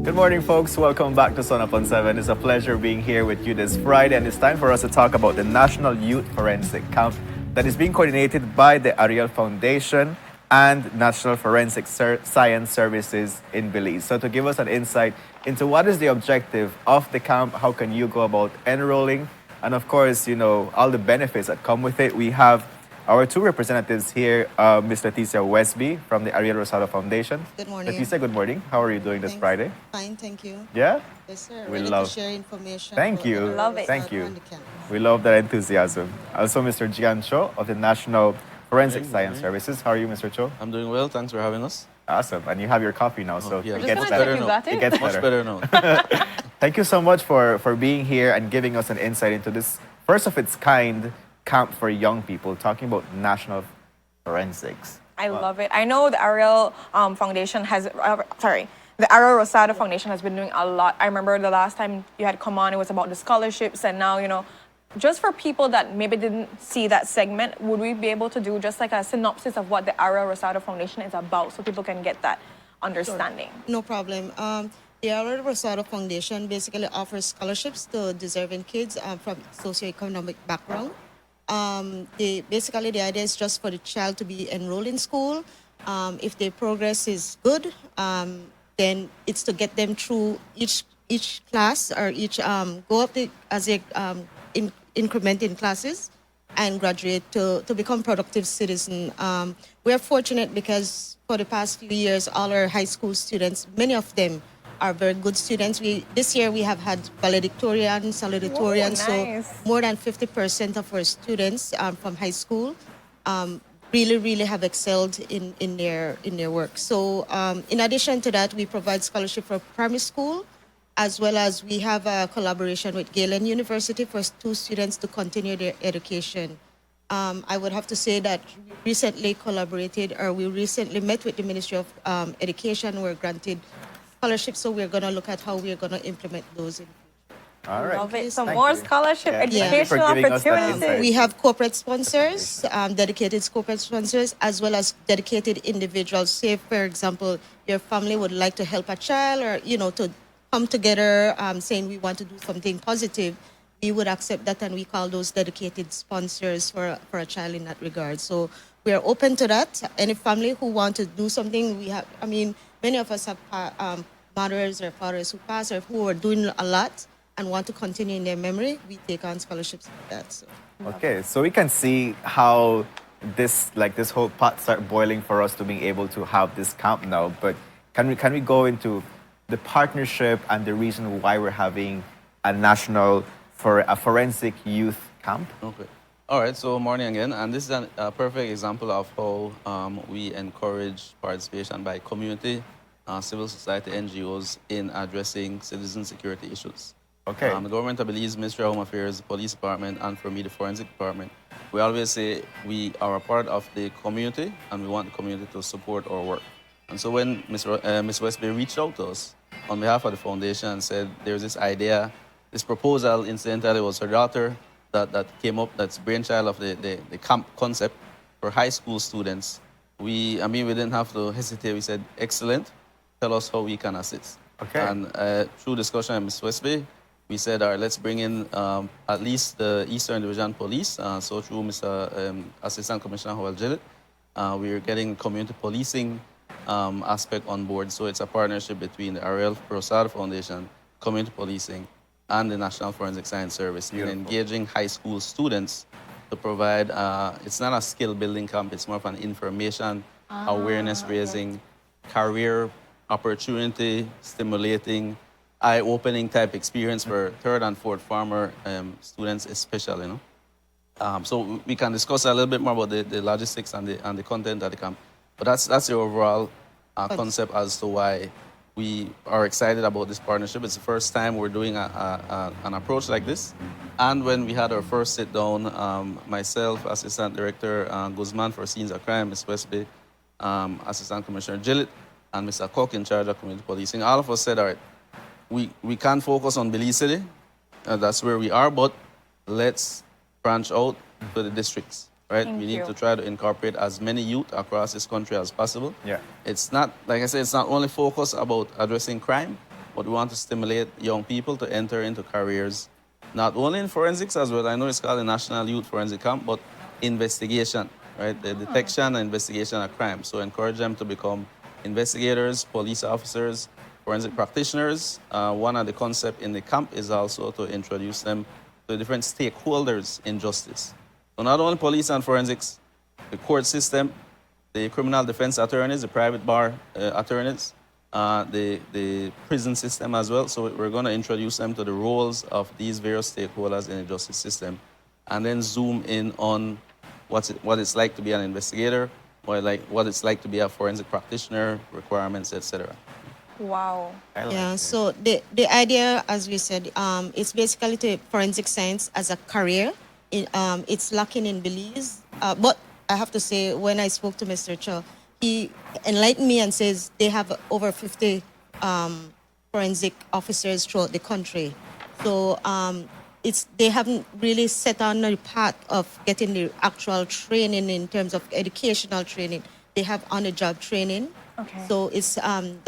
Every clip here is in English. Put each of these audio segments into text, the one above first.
Good morning, folks. Welcome back to Sun Up on 7. It's a pleasure being here with you this Friday, and it's time for us to talk about the National Youth Forensic Camp that is being coordinated by the Ariel Foundation and National Forensic Science Services in Belize. So to give us an insight into what is the objective of the camp, how can you go about enrolling, and of course, all the benefits that come with it, we have our two representatives here, Ms. Leticia Westby from the Ariel Rosado Foundation. Good morning. Leticia, good morning. How are you doing this Friday? Fine, thank you. Yeah? Yes, sir. We Ready love. to share information. Thank you. Love it. Thank you. We love that enthusiasm. Also, Mr. Jian Cho of the National Forensic Science Services. How are you, Mr. Cho? I'm doing well. Thanks for having us. Awesome. And you have your coffee now, so yeah. it Just gets wanna better. check you got it? It gets Much better. better now. Thank you so much for being here and giving us an insight into this first of its kind camp for young people, talking about national forensics. I love it. I know the Ariel Foundation has, the Ariel Rosado Foundation has been doing a lot. I remember the last time you had come on, it was about the scholarships, and now, just for people that maybe didn't see that segment, would we be able to do just like a synopsis of what the Ariel Rosado Foundation is about so people can get that understanding? Sure. No problem. The Ariel Rosado Foundation basically offers scholarships to deserving kids from socioeconomic background. Basically, the idea is just for the child to be enrolled in school. If their progress is good, then it's to get them through each class or each go up as a increment in classes and graduate to become productive citizen. We're fortunate because for the past few years, all our high school students, many of them are very good students. This year we have had valedictorians, salutatorians, Whoa, nice. so more than 50% of our students from high school really have excelled in their work. So in addition to that, we provide scholarship for primary school, as well as we have a collaboration with Galen University for 2 students to continue their education. I would have to say that we recently met with the Ministry of Education. We're granted scholarships, so we're going to look at how we're going to implement those. All right. Love it. Some Thank more you. scholarship, Yeah. Thank you for educational giving us that opportunities. insight. We have corporate sponsors, dedicated corporate sponsors, as well as dedicated individuals. Say, for example, your family would like to help a child or, to come together saying we want to do something positive. We would accept that, and we call those dedicated sponsors for a child in that regard. So we are open to that. Any family who want to do something, many of us have mothers or fathers who pass or who are doing a lot and want to continue in their memory. We take on scholarships like that. So. Okay, so we can see how this whole pot start boiling for us to being able to have this camp now. But can we go into the partnership and the reason why we're having a forensic youth camp? Okay. All right. So morning again, and this is a perfect example of how we encourage participation by community, civil society, NGOs in addressing citizen security issues. Okay. The government of Belize, Ministry of Home Affairs, the police department, and for me, the forensic department, we always say we are a part of the community and we want the community to support our work. And so when Ms. Westby reached out to us on behalf of the foundation and said there's this idea, this proposal, incidentally, was her daughter that came up, that's brainchild of the camp concept for high school students. We didn't have to hesitate. We said, excellent, tell us how we can assist. Okay. And through discussion with Ms. Westby, we said, all right, let's bring in at least the Eastern Division Police. So through Mr. Assistant Commissioner Howell Gillett, we're getting community policing aspect on board. So it's a partnership between the Ariel Rosado Foundation, community policing, and the National Forensic Science Service in engaging high school students to provide, it's not a skill building camp, it's more of an information, awareness raising, career opportunity, stimulating, eye-opening type experience for 3rd and 4th farmer students especially, So we can discuss a little bit more about the logistics and the content of the camp. But that's the overall concept as to why we are excited about this partnership. It's the first time we're doing an approach like this. And when we had our first sit down, myself, Assistant Director Guzman for Scenes of Crime, Ms. Westby, Assistant Commissioner Gillett, and Mr. Cook in charge of community policing, all of us said, all right, we can't focus on Belize City. That's where we are, but let's branch out to the districts, right? Thank we need you. to try to incorporate as many youth across this country as possible. Yeah. It's not, like I said, it's not only focused about addressing crime, but we want to stimulate young people to enter into careers, not only in forensics as well. I know it's called the National Youth Forensic Camp, but investigation, right? The detection and investigation of crime. So encourage them to become investigators, police officers, forensic practitioners. One of the concepts in the camp is also to introduce them to different stakeholders in justice. So not only police and forensics, the court system, the criminal defense attorneys, the private bar attorneys, the prison system as well. So we're going to introduce them to the roles of these various stakeholders in the justice system, and then zoom in on what it's like to be an investigator, what it's like to be a forensic practitioner, requirements, etc. Wow. Yeah, so the idea, as we said, it's basically to forensic science as a career. It's lacking in Belize. But I have to say, when I spoke to Mr. Cho, he enlightened me and says they have over 50 forensic officers throughout the country. So they haven't really set on the path of getting the actual training in terms of educational training. They have on-the-job training. Okay. So it's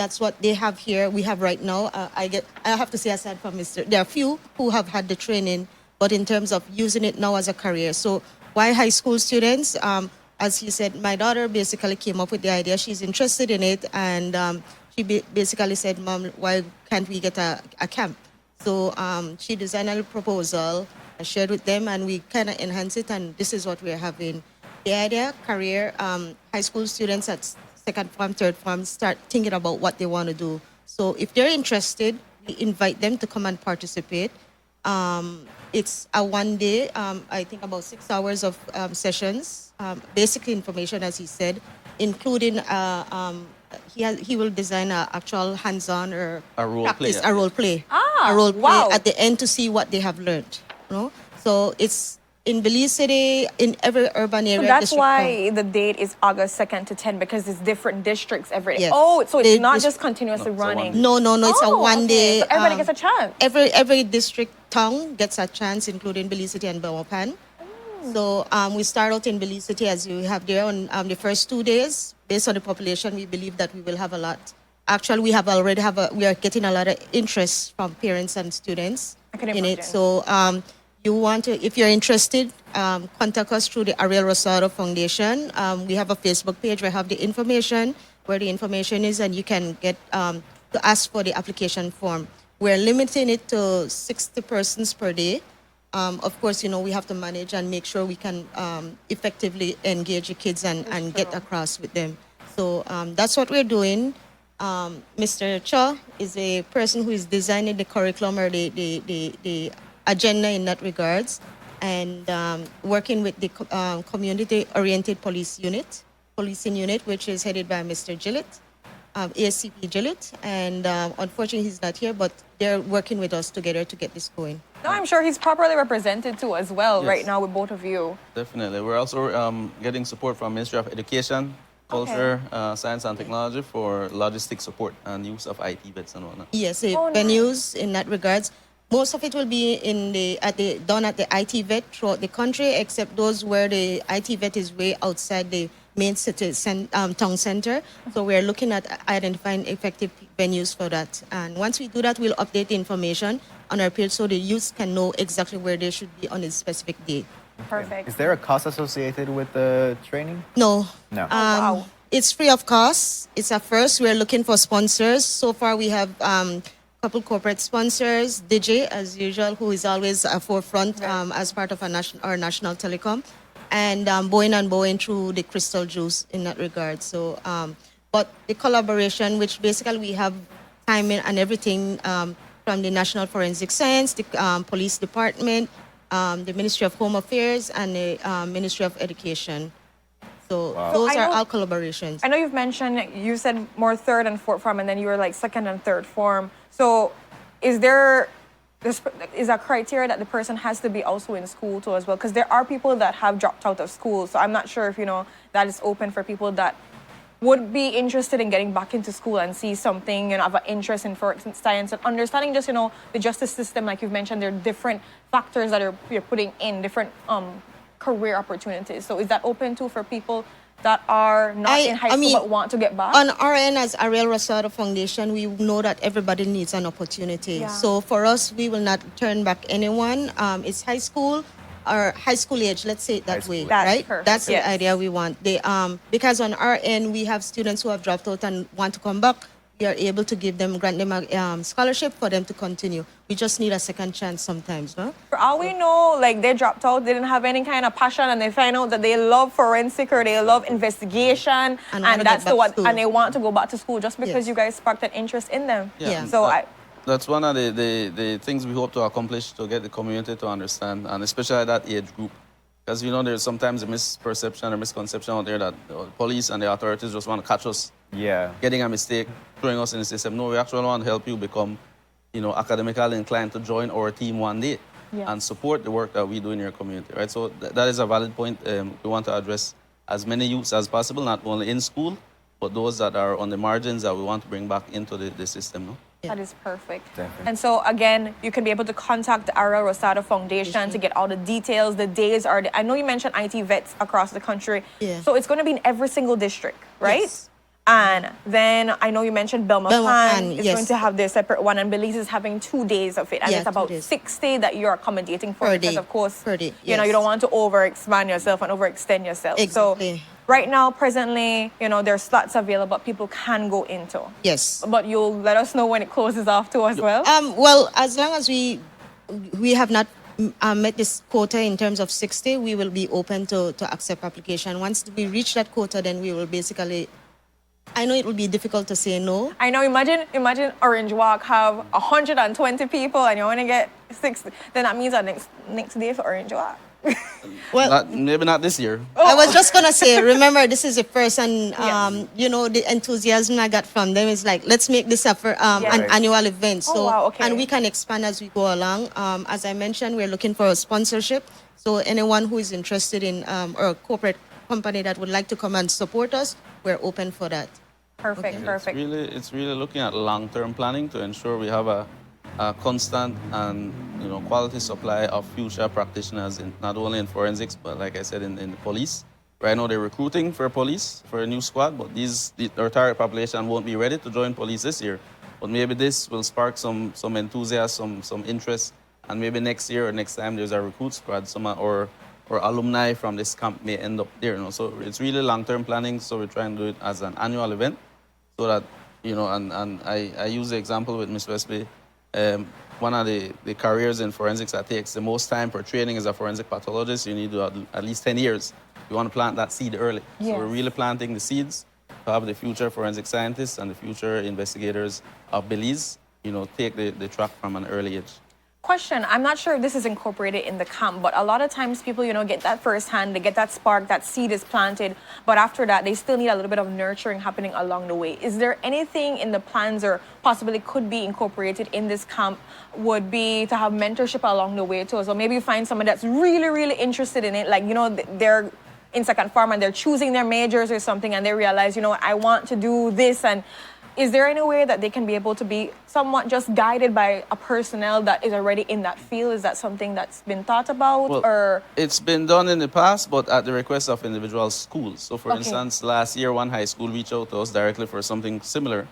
that's what they have here. We have right now. I have to say, aside from Mr. There are few who have had the training, but in terms of using it now as a career. So why high school students? As he said, my daughter basically came up with the idea. She's interested in it, and she basically said, "Mom, why can't we get a camp?" So she designed a proposal. I shared with them, and we kind of enhanced it, and this is what we're having. The idea, career, high school students at second form, third form, start thinking about what they want to do. So if they're interested, we invite them to come and participate. It's a 1 day, I think about 6 hours of sessions, basic information, as he said, including he will design an actual hands-on or A role practice, play, yeah. a role play, Ah, a role play wow. at the end to see what they have learned. You know, so it's in Belize City, in every urban area. So that's district, why the date is August 2nd to 10, because it's different districts every day. Yes. Oh, so it's They not just- just continuously No, it's a 1 running. day. No, it's a Oh, 1 okay. day. So everybody gets a chance. Every district town gets a chance, including Belize City and Belmopan. So we start out in Belize City, as you have there, on the first 2 days. Based on the population, we believe that we will have a lot. Actually, we are getting a lot of interest from parents and students I can in it. imagine. So if you're interested, contact us through the Ariel Rosado Foundation. We have a Facebook page where I have the information, where the information is, and you can get to ask for the application form. We're limiting it to 60 persons per day. Of course, we have to manage and make sure we can effectively engage the kids and get across with them. So that's what we're doing. Mr. Cho is a person who is designing the curriculum or the agenda in that regards, and working with the community-oriented policing unit, which is headed by Mr. Gillett, ASCP Gillett, and unfortunately he's not here, but they're working with us together to get this going. No, I'm sure he's properly represented too as well Yes. right now with both of you. Definitely. We're also getting support from Ministry of Education, Culture, Science and Technology for logistic support and use of IT vets and whatnot. Yes, Oh, venues in that regards. Most of it will be done at the IT vet throughout the country, except those where the IT vet is way outside the main city town center. So we're looking at identifying effective venues for that. And once we do that, we'll update the information on our page so the youth can know exactly where they should be on a specific day. Perfect. Is there a cost associated with the training? No. No. Wow. It's free of cost. It's a first. We're looking for sponsors. So far, we have a couple corporate sponsors. DJ, as usual, who is always a forefront as part of our national telecom, and Boeing and Boeing through the Crystal Juice in that regard. So, but the collaboration, which basically we have timing and everything from the National Forensic Science, the Police Department, the Ministry of Home Affairs, and the Ministry of Education. So those So I are know- all collaborations. I know you've mentioned, you said more third and fourth form, and then you were like second and third form. So is there a criteria that the person has to be also in school too as well? Because there are people that have dropped out of school. So I'm not sure if, that is open for people that would be interested in getting back into school and see something, of an interest in forensic science and understanding just, the justice system. Like you've mentioned, there are different factors that you're putting in, different career opportunities. So is that open too for people that are not in high school but want to get back? On our end, as Ariel Rosado Foundation, we know that everybody needs an opportunity. Yeah. So for us, we will not turn back anyone. It's high school or high school age, let's say it that way, That's right? perfect. That's Yes. the idea we want. Because on our end, we have students who have dropped out and want to come back. We are able to grant them a scholarship for them to continue. We just need a second chance sometimes, no? For all we know, like they dropped out, they didn't have any kind of passion, and they find out that they love forensic or they love investigation, And wanna and get that's back the what, to school. and they want to go back to school just because Yes. you guys sparked that interest in them. Yeah. So That's one of the things we hope to accomplish to get the community to understand, and especially at that age group. Because, there's sometimes a misperception or misconception out there that the police and the authorities just want to catch us Yeah. getting a mistake, throwing us in the system. No, we actually want to help you become, academically inclined to join our team one day Yes. and support the work that we do in your community, right? So that is a valid point. We want to address as many youths as possible, not only in school, but those that are on the margins that we want to bring back into the system, no? that is perfect. Definitely. And so again, you can be able to contact the Ariel Rosado Foundation to get all the details. The days are. I know you mentioned IT vets across the country. Yeah. So it's going to be in every single district, right? Yes. And then I know you mentioned Belmont, Belmont is yes. going to have their separate one, and Belize is having 2 days of it, and Yeah, it's 2 about days. 60 that you're accommodating for Per because, day. of course, Per day, you yes. don't want to overexpand yourself and overextend yourself. Exactly. So right now, presently, there's slots available people can go into. Yes. But you'll let us know when it closes off too as well. Well, as long as we have not met this quota in terms of 60, we will be open to accept application. Once we reach that quota, then we will basically. I know it will be difficult to say no. I know. Imagine Orange Walk have 120 people and you only get 60. Then that means that next day for Orange Walk. Well, Maybe not this year. I was just gonna say, remember, this is the first, and the enthusiasm I got from them is like, let's make this an Yes. annual event. Oh, So, wow, okay. and we can expand as we go along. As I mentioned, we're looking for a sponsorship. So anyone who is interested in or a corporate company that would like to come and support us, we're open for that. Perfect, perfect. It's really looking at long-term planning to ensure we have a constant and quality supply of future practitioners not only in forensics but, like I said, in the police. Right now they're recruiting for police for a new squad, but our target population won't be ready to join police this year. But maybe this will spark some enthusiasm, some interest, and maybe next year or next time there's a recruit squad, or alumni from this camp may end up there. So it's really long-term planning. So we're trying to do it as an annual event, so that and I use the example with Ms. Westby. One of the careers in forensics that takes the most time for training as a forensic pathologist, you need to have at least 10 years. You want to plant that seed early. Yes. So we're really planting the seeds to have the future forensic scientists and the future investigators of Belize, take the track from an early age. Question, I'm not sure if this is incorporated in the camp, but a lot of times people, get that first hand, they get that spark, that seed is planted, but after that, they still need a little bit of nurturing happening along the way. Is there anything in the plans or possibly could be incorporated in this camp would be to have mentorship along the way too? So maybe you find someone that's really, really interested in it, like, they're in second form and they're choosing their majors or something and they realize, I want to do this, and is there any way that they can be able to be somewhat just guided by a personnel that is already in that field? Is that something that's been thought about? Well, or it's been done in the past, but at the request of individual schools. So, for Okay. instance, last year, one high school reached out to us directly for something similar.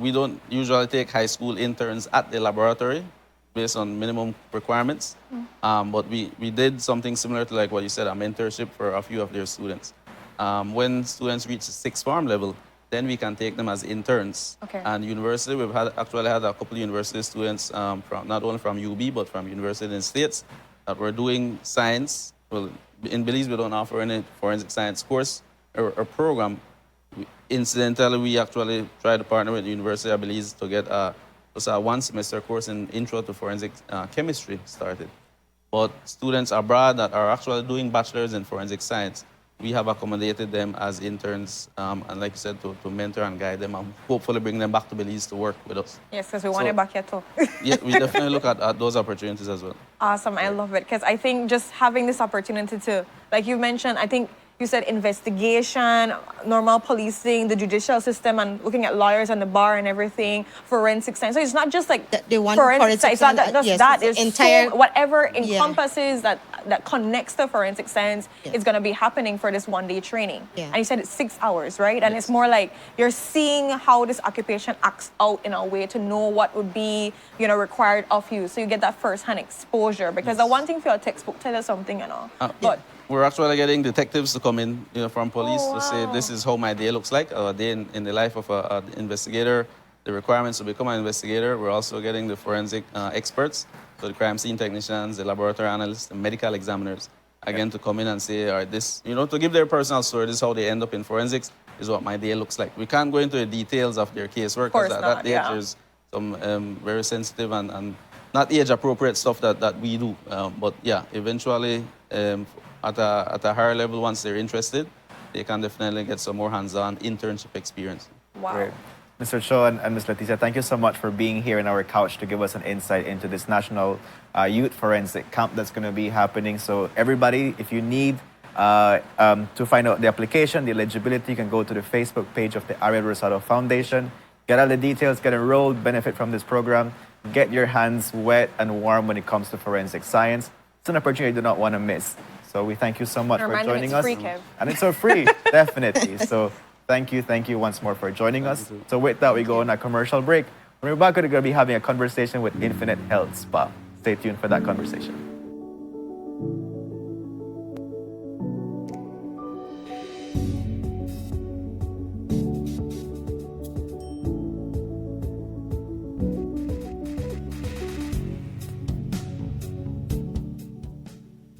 We don't usually take high school interns at the laboratory based on minimum requirements, but we did something similar to like what you said, a mentorship for a few of their students. When students reach the sixth form level, then we can take them as interns. Okay. And university, we've actually had a couple of university students from not only from UB but from university in the States that were doing science. Well, in Belize we don't offer any forensic science course or program. Incidentally, we actually tried to partner with the University of Belize to get a one-semester course in Intro to Forensic Chemistry started. But students abroad that are actually doing bachelors in forensic science, we have accommodated them as interns, and like you said, to mentor and guide them and hopefully bring them back to Belize to work with us. yes, because we want So- it back here too. Yeah, we definitely look at those opportunities as well. Awesome, I love it. Because I think just having this opportunity to, like you mentioned, I think you said investigation, normal policing, the judicial system, and looking at lawyers and the bar and everything, forensic science. So it's not just like They want forensic forensic science. It's not science, just yes, that. it's There's entire- whatever encompasses that that connects to forensic science Yes. is going to be happening for this one-day training. Yeah. And you said it's 6 hours, right? And it's more like you're seeing how this occupation acts out in a way to know what would be, you know, required of you. So you get that first-hand exposure. Because the one thing for your textbook tell us something, you know. But We're actually getting detectives to come in, you know, from police Oh, to say wow. this is how my day looks like, a day in the life of an investigator, the requirements to become an investigator. We're also getting the forensic experts, so the crime scene technicians, the laboratory analysts, the medical examiners, again, to come in and say, all right, this, you know, to give their personal story, this is how they end up in forensics, this is what my day looks like. We can't go into the details of their casework, course because at not, that age, yeah. there's some very sensitive and not age-appropriate stuff that we do. But yeah, eventually, at a higher level, once they're interested, they can definitely get some more hands-on internship experience. wow. Great. Mr. Shaw and Ms. Leticia, thank you so much for being here in our couch to give us an insight into this National Youth Forensic Camp that's going to be happening. So everybody, if you need to find out the application, the eligibility, you can go to the Facebook page of the Ariel Rosado Foundation, get all the details, get enrolled, benefit from this program, get your hands wet and warm when it comes to forensic science. It's an opportunity you do not want to miss. So we thank you so much for Remind them joining it's us. free, Kev. And it's so free, definitely. So thank you once more for joining us. So with that, we go on a commercial break. When we're back, we're going to be having a conversation with Infinite Health Spa. Stay tuned for that conversation.